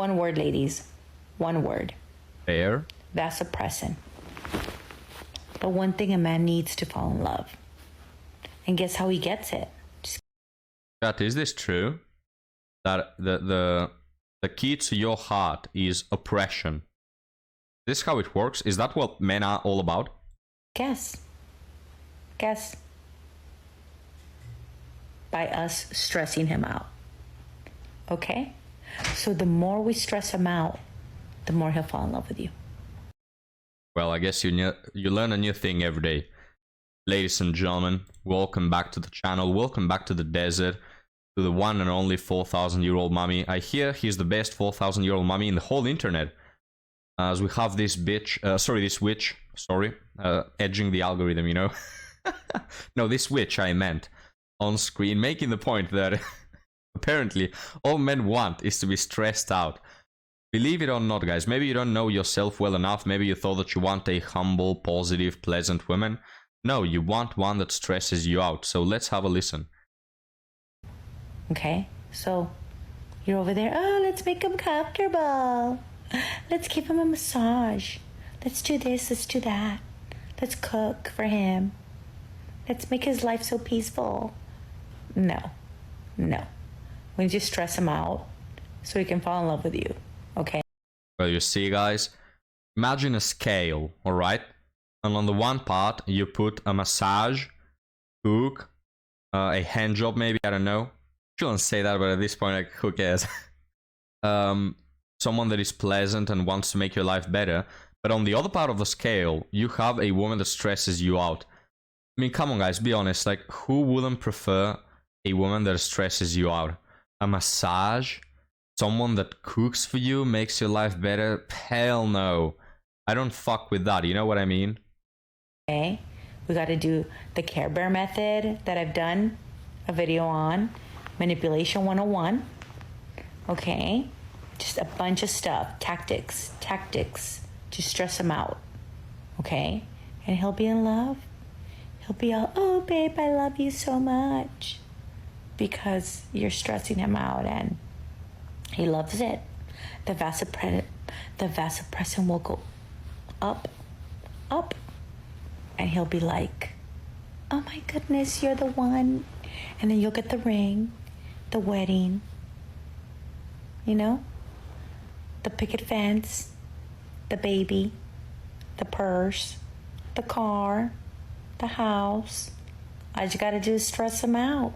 One word, ladies. One word. Fair. Vasopressin. The one thing a man needs to fall in love. And guess how he gets it? Chat, is this true? That the key to your heart is oppression. Is this how it works? Is that what men are all about? Guess. Guess. By us stressing him out. Okay? So the more we stress him out, the more he'll fall in love with you. Well, I guess you learn a new thing every day. Ladies and gentlemen, welcome back to the channel. Welcome back to the desert. To the one and only 4,000-year-old mummy. I hear he's the best 4,000-year-old mummy in the whole internet. As we have this this witch, edging the algorithm, you know. No, this witch I meant on screen, making the point that apparently all men want is to be stressed out. Believe it or not, guys, maybe you don't know yourself well enough. Maybe you thought that you want a humble, positive, pleasant woman. No, you want one that stresses you out. So let's have a listen. Okay, so you're over there. Oh, let's make him comfortable. Let's give him a massage. Let's do this, let's do that. Let's cook for him. Let's make his life so peaceful. No. We just stress him out so he can fall in love with you, okay? Well, you see, guys, imagine a scale, all right? And on the one part, you put a massage, cook, a hand job maybe, I don't know. Shouldn't say that, but at this point, like, who cares? Someone that is pleasant and wants to make your life better. But on the other part of the scale, you have a woman that stresses you out. I mean, come on, guys, be honest. Like, who wouldn't prefer a woman that stresses you out? A massage? Someone that cooks for you, makes your life better? Hell no. I don't fuck with that, you know what I mean? Okay, we got to do the Care Bear method that I've done a video on. Manipulation 101. Okay, just a bunch of stuff. Tactics to stress him out. Okay, and he'll be in love. He'll be all, oh babe, I love you so much, because you're stressing him out and he loves it. The vasopressin will go up, and he'll be like, oh my goodness, you're the one. And then you'll get the ring, the wedding, you know, the picket fence, the baby, the purse, the car, the house. All you gotta do is stress them out.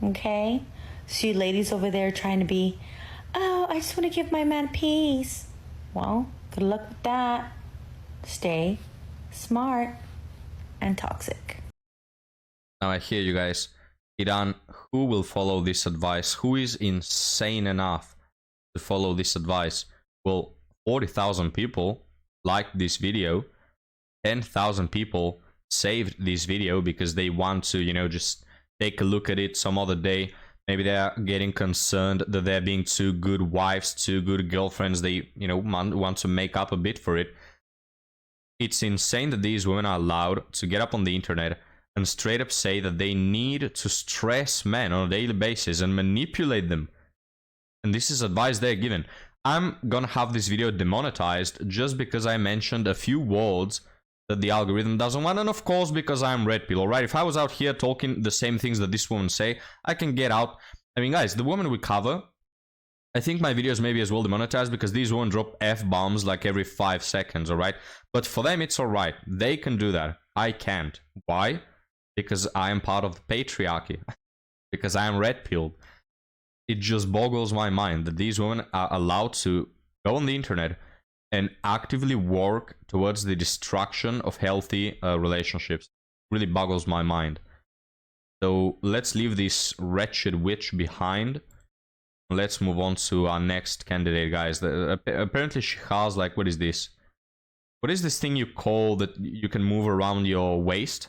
Okay? So you ladies over there trying to be, oh, I just want to give my man peace. Well, good luck with that. Stay smart and toxic. Now I hear you guys. Iran, who will follow this advice? Who is insane enough to follow this advice? Well, 40,000 people liked this video. 10,000 people saved this video because they want to, you know, just take a look at it some other day. Maybe they're getting concerned that they're being too good wives, too good girlfriends. They, you know, want to make up a bit for it. It's insane that these women are allowed to get up on the internet and straight up say that they need to stress men on a daily basis and manipulate them. And this is advice they're given. I'm gonna have this video demonetized just because I mentioned a few words that the algorithm doesn't want, and of course because I'm red pill, alright? If I was out here talking the same things that this woman say, I can get out. I mean, guys, the woman we cover, I think my videos may be as well demonetized because these women drop F-bombs like every 5 seconds, alright? But for them, it's alright. They can do that. I can't. Why? Because I am part of the patriarchy. Because I am red-pilled. It just boggles my mind that these women are allowed to go on the internet and actively work towards the destruction of healthy relationships. Really boggles my mind. So let's leave this wretched witch behind. Let's move on to our next candidate, guys. Apparently she has, like, what is this? What is this thing you call that you can move around your waist?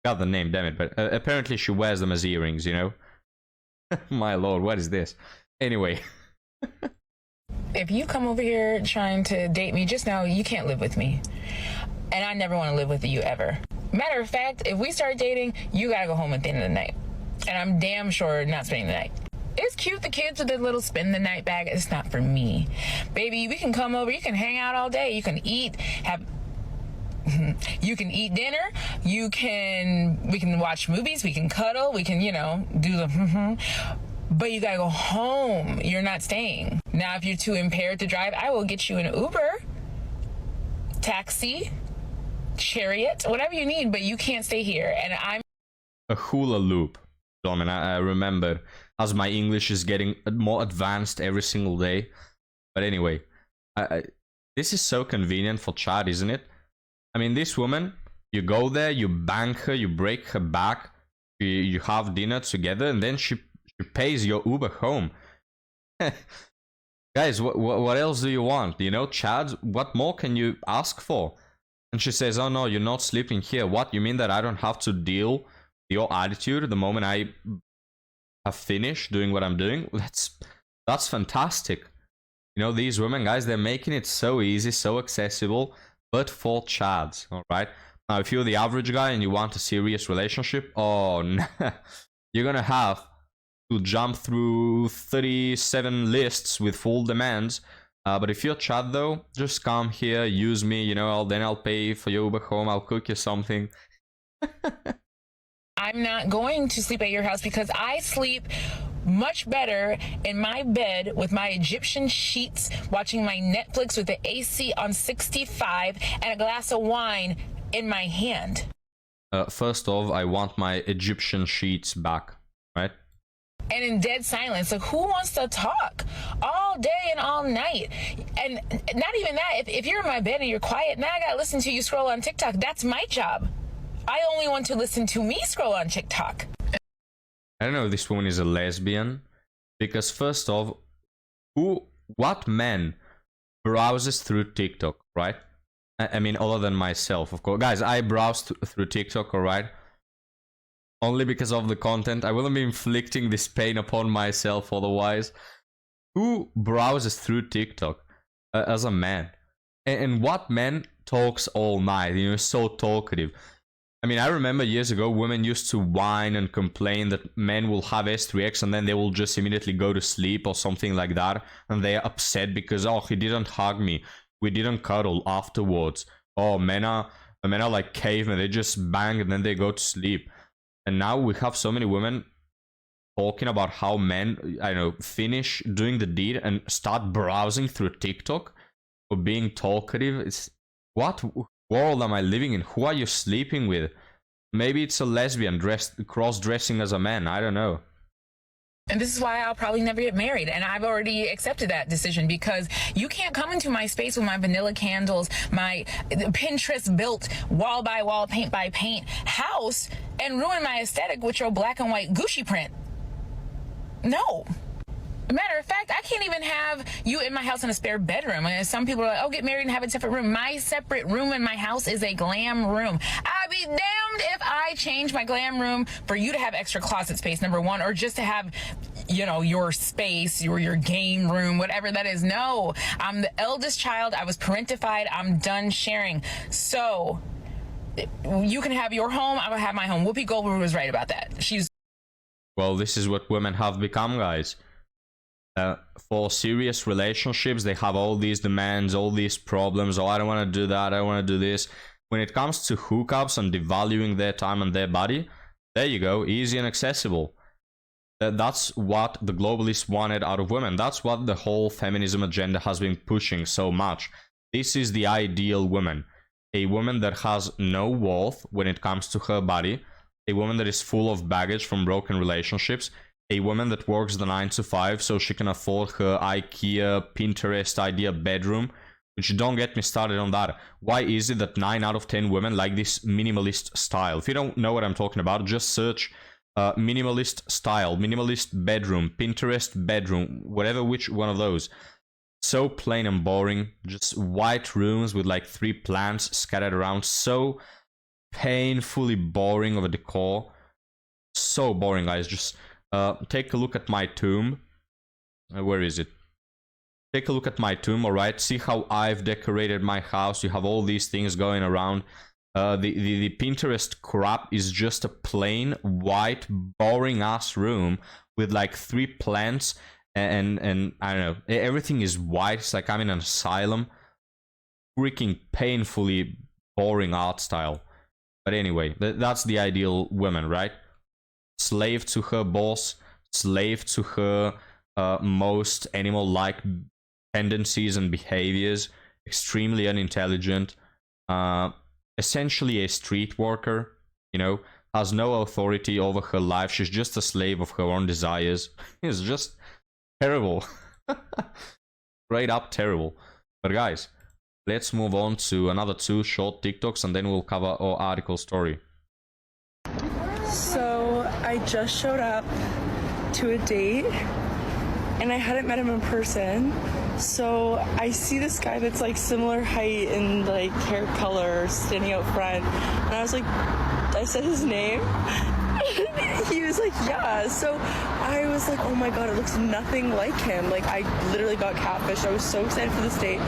Got the name, damn it. But apparently she wears them as earrings, you know? My lord, what is this? Anyway. If you come over here trying to date me, just know you can't live with me. And I never want to live with you ever. Matter of fact, if we start dating, you gotta go home at the end of the night. And I'm damn sure not spending the night. It's cute, the kids with their little spend the night bag. It's not for me. Baby, we can come over, you can hang out all day, you can eat, you can eat dinner, we can watch movies, we can cuddle, we can, do the but you gotta go home. You're not staying. Now, if you're too impaired to drive, I will get you an Uber, taxi, chariot, whatever you need, but you can't stay here. And I'm a hula loop. I remember, as my English is getting more advanced every single day. But anyway, this is so convenient for Chad, isn't it? I mean, this woman, you go there, you bang her, you break her back, you have dinner together, and then she pays your Uber home. Guys, what else do you want? Chad, what more can you ask for? And she says, oh no, you're not sleeping here. What, you mean that I don't have to deal with your attitude the moment I have finished doing what I'm doing? That's fantastic. These women, guys, they're making it so easy, so accessible, but for Chads, all right? Now, if you're the average guy and you want a serious relationship, oh no, you're gonna have to jump through 37 lists with full demands. But if you're Chad, though, just come here, use me, then I'll pay for your Uber home, I'll cook you something. I'm not going to sleep at your house because I sleep much better in my bed with my Egyptian sheets, watching my Netflix with the AC on 65 and a glass of wine in my hand. First off, I want my Egyptian sheets back, right? And in dead silence. Like, who wants to talk all day and all night? And not even that. If you're in my bed and you're quiet, now I gotta listen to you scroll on TikTok. That's my job. I only want to listen to me scroll on TikTok. I don't know if this woman is a lesbian, because first off, what man browses through TikTok, right? I mean, other than myself, of course. Guys, I browse through TikTok, all right? Only because of the content. I wouldn't be inflicting this pain upon myself otherwise. Who browses through TikTok as a man? And what man talks all night? So talkative. I mean, I remember years ago, women used to whine and complain that men will have S3X and then they will just immediately go to sleep or something like that. And they're upset because, oh, he didn't hug me. We didn't cuddle afterwards. Oh, men are like cavemen. They just bang and then they go to sleep. And now we have so many women talking about how men, finish doing the deed and start browsing through TikTok or being talkative. What world am I living in? Who are you sleeping with? Maybe it's a lesbian cross-dressing as a man. I don't know. And this is why I'll probably never get married. And I've already accepted that decision, because you can't come into my space with my vanilla candles, my Pinterest built wall by wall, paint by paint house and ruin my aesthetic with your black and white Gucci print. No. Matter of fact, I can't even have you in my house in a spare bedroom. And some people are like, oh, get married and have a separate room. My separate room in my house is a glam room. I'd be damned if I change my glam room for you to have extra closet space, number one, or just to have, your space, your game room, whatever that is. No, I'm the eldest child. I was parentified. I'm done sharing. So you can have your home. I will have my home. Whoopi Goldberg was right about that. Well, this is what women have become, guys. For serious relationships, they have all these demands, all these problems. Oh, I don't want to do that. I want to do this. When it comes to hookups and devaluing their time and their body, there you go, easy and accessible. That's what the globalists wanted out of women. That's what the whole feminism agenda has been pushing so much. This is the ideal woman. A woman that has no worth when it comes to her body. A woman that is full of baggage from broken relationships. A woman that works the 9 to 5 so she can afford her IKEA, Pinterest idea bedroom, which don't get me started on that. Why is it that 9 out of 10 women like this minimalist style? If you don't know what I'm talking about, just search minimalist style, minimalist bedroom, Pinterest bedroom, which one of those. So plain and boring, just white rooms with like 3 plants scattered around. So painfully boring of a decor. So boring, guys. Just take a look at my tomb. Where is it? Take a look at my tomb, alright? See how I've decorated my house. You have all these things going around. The Pinterest crap is just a plain white boring ass room with like 3 plants and I don't know, everything is white. It's like I'm in an asylum. Freaking painfully boring art style. But anyway, that's the ideal woman, right? Slave to her boss, slave to her most animal-like tendencies and behaviors, extremely unintelligent, essentially a street worker, you know, has no authority over her life. She's just a slave of her own desires. It's just terrible. Straight up terrible. But guys, let's move on to another 2 short TikToks and then we'll cover our article story. So I just showed up to a date and I hadn't met him in person. So I see this guy that's like similar height and like hair color standing out front. And I was like, I said his name. He was like, yeah. So I was like, oh my God, it looks nothing like him. Like I literally got catfished. I was so excited for this date.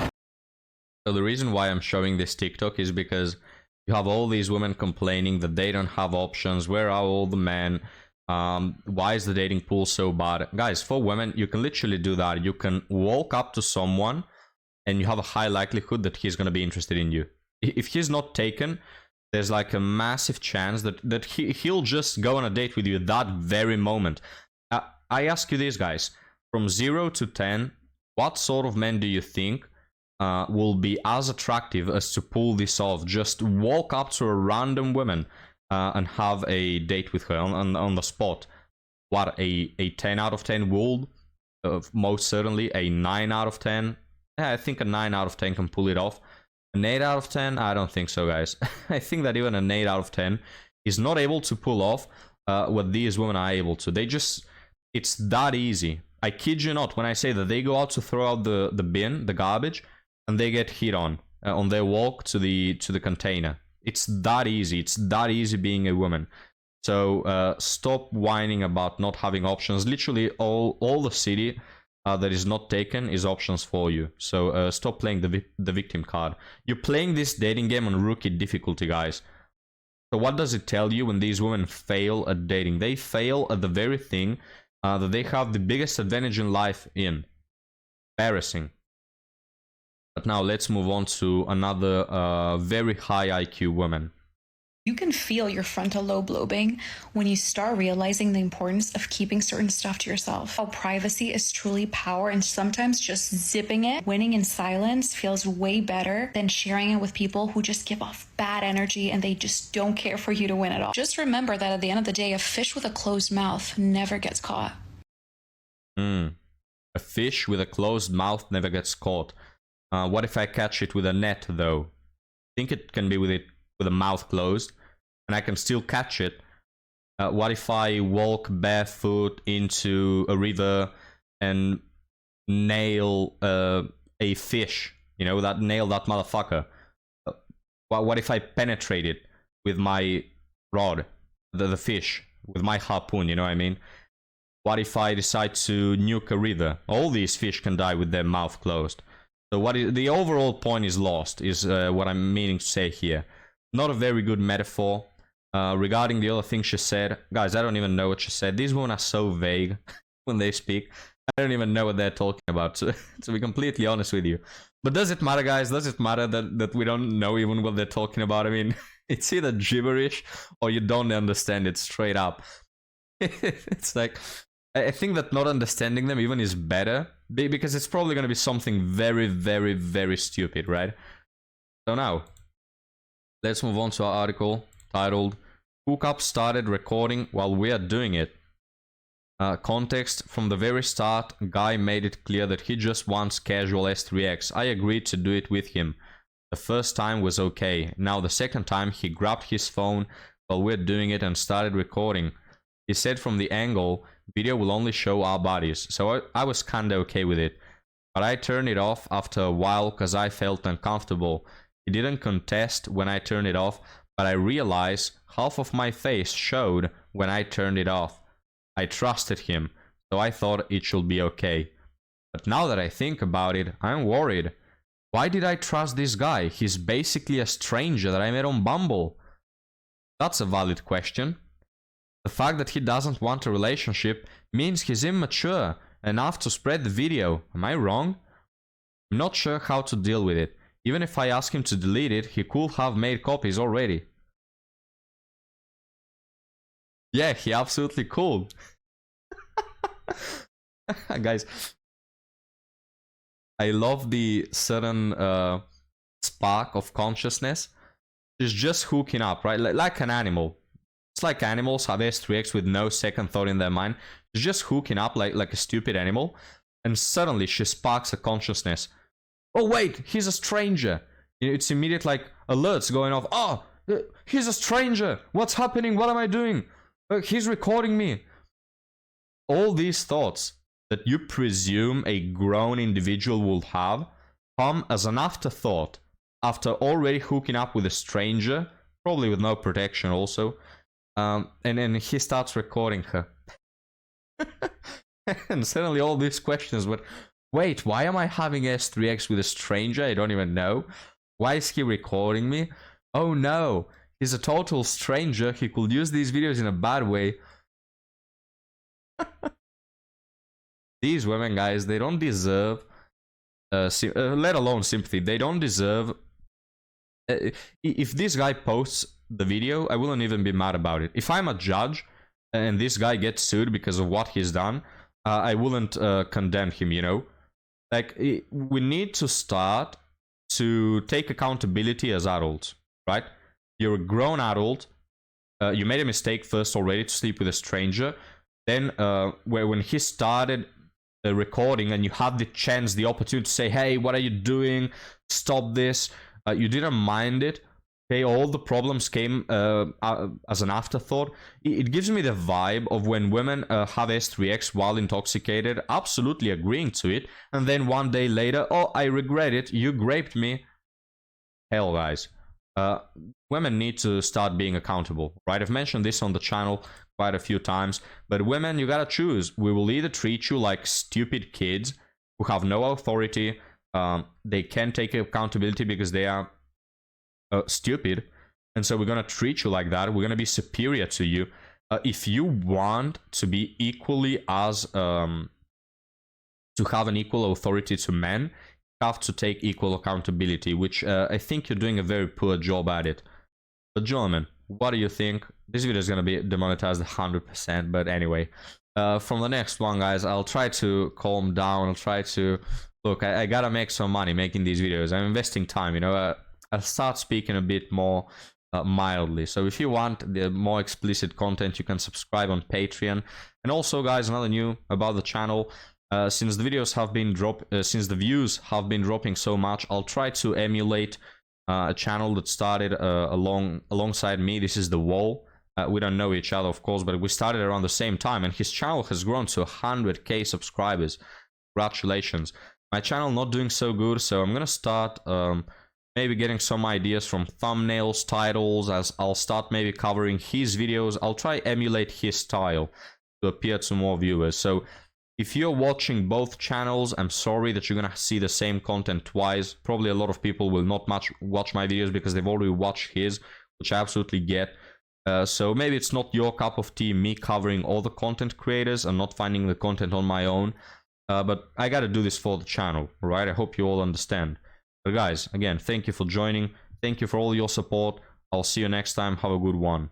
So the reason why I'm showing this TikTok is because you have all these women complaining that they don't have options. Where are all the men? Why is the dating pool so bad? Guys, for women, you can literally do that. You can walk up to someone and you have a high likelihood that he's going to be interested in you. If he's not taken, there's like a massive chance that he'll just go on a date with you that very moment. I ask you this, guys. From 0 to 10, what sort of men do you think will be as attractive as to pull this off? Just walk up to a random woman and have a date with her on the spot. What, a 10 out of 10 would? Most certainly a 9 out of 10. Yeah, I think a 9 out of 10 can pull it off. An 8 out of 10? I don't think so, guys. I think that even an 8 out of 10 is not able to pull off what these women are able to. It's that easy. I kid you not when I say that they go out to throw out the bin, the garbage, and they get hit on their walk to the container. It's that easy. It's that easy being a woman. So stop whining about not having options. Literally all the city that is not taken is options for you. So stop playing the victim card. You're playing this dating game on rookie difficulty, guys. So what does it tell you when these women fail at dating? They fail at the very thing that they have the biggest advantage in life in. Embarrassing. But now let's move on to another very high IQ woman. You can feel your frontal lobe lobing when you start realizing the importance of keeping certain stuff to yourself. How privacy is truly power, and sometimes just zipping it, winning in silence feels way better than sharing it with people who just give off bad energy and they just don't care for you to win at all. Just remember that at the end of the day, a fish with a closed mouth never gets caught. A fish with a closed mouth never gets caught. What if I catch it with a net, though? I think it can be with a mouth closed, and I can still catch it. What if I walk barefoot into a river and nail a fish? You know, nail that motherfucker. What if I penetrate it with my rod, the fish, with my harpoon? You know what I mean? What if I decide to nuke a river? All these fish can die with their mouth closed. So the overall point is lost, is what I'm meaning to say here. Not a very good metaphor. Regarding the other thing she said, guys, I don't even know what she said. These women are so vague when they speak. I don't even know what they're talking about, to be completely honest with you. But does it matter, guys? Does it matter that we don't know even what they're talking about? I mean, it's either gibberish or you don't understand it straight up. It's like, I think that not understanding them even is better, because it's probably going to be something very, very, very stupid, right? So now, let's move on to our article titled, Hookup started recording while we are doing it. Context: from the very start, Guy made it clear that he just wants casual S3X. I agreed to do it with him. The first time was okay. Now the second time, he grabbed his phone while we're doing it and started recording. He said from the angle, video will only show our bodies, so I was kinda okay with it. But I turned it off after a while because I felt uncomfortable. He didn't contest when I turned it off, but I realized half of my face showed when I turned it off. I trusted him, so I thought it should be okay. But now that I think about it, I'm worried. Why did I trust this guy? He's basically a stranger that I met on Bumble. That's a valid question. The fact that he doesn't want a relationship means he's immature enough to spread the video. Am I wrong? I'm not sure how to deal with it. Even if I ask him to delete it, he could have made copies already. Yeah, he absolutely could. Guys, I love the sudden spark of consciousness. She's just hooking up, right? Like an animal. It's like animals have S3X with no second thought in their mind. She's just hooking up like a stupid animal. And suddenly she sparks a consciousness. Oh wait, he's a stranger. It's immediate like alerts going off. Oh, he's a stranger. What's happening? What am I doing? He's recording me. All these thoughts that you presume a grown individual will have come as an afterthought after already hooking up with a stranger, probably with no protection also. And then he starts recording her. And suddenly all these questions were, wait, why am I having S3X with a stranger I don't even know? Why is he recording me? Oh no, he's a total stranger. He could use these videos in a bad way. These women, guys, they don't deserve, let alone sympathy. They don't deserve... if this guy posts the video, I wouldn't even be mad about it. If I'm a judge and this guy gets sued because of what he's done, I wouldn't condemn him, you know? Like, we need to start to take accountability as adults, right? You're a grown adult. You made a mistake first already to sleep with a stranger. Then when he started recording and you had the chance, the opportunity to say, hey, what are you doing? Stop this. You didn't mind it. Okay, all the problems came as an afterthought. It gives me the vibe of when women have S3X while intoxicated, absolutely agreeing to it, and then one day later, oh, I regret it, you raped me. Hell, guys. Women need to start being accountable, right? I've mentioned this on the channel quite a few times, but women, you gotta choose. We will either treat you like stupid kids who have no authority, they can't take accountability because they are stupid, and so we're gonna treat you like that. We're gonna be superior to you. If you want to be equally as to have an equal authority to men, you have to take equal accountability, which I think you're doing a very poor job at it. But gentlemen, what do you think? This video is gonna be demonetized 100%, but anyway, from the next one, guys, I'll try to calm down. I'll try to look, I gotta make some money making these videos. I'm investing time, you know. I'll start speaking a bit more mildly. So if you want the more explicit content, you can subscribe on Patreon. And also, guys, another new about the channel. Since the videos have been since the views have been dropping so much, I'll try to emulate a channel that started alongside me. This is The Wall. We don't know each other, of course, but we started around the same time, and his channel has grown to 100k subscribers. Congratulations. My channel not doing so good, so I'm gonna start maybe getting some ideas from thumbnails, titles, as I'll start maybe covering his videos. I'll try emulate his style to appear to more viewers. So if you're watching both channels, I'm sorry that you're gonna see the same content twice. Probably a lot of people will not much watch my videos because they've already watched his, which I absolutely get. So maybe it's not your cup of tea, me covering all the content creators and not finding the content on my own. But I gotta do this for the channel, right? I hope you all understand. But guys, again, thank you for joining. Thank you for all your support. I'll see you next time. Have a good one.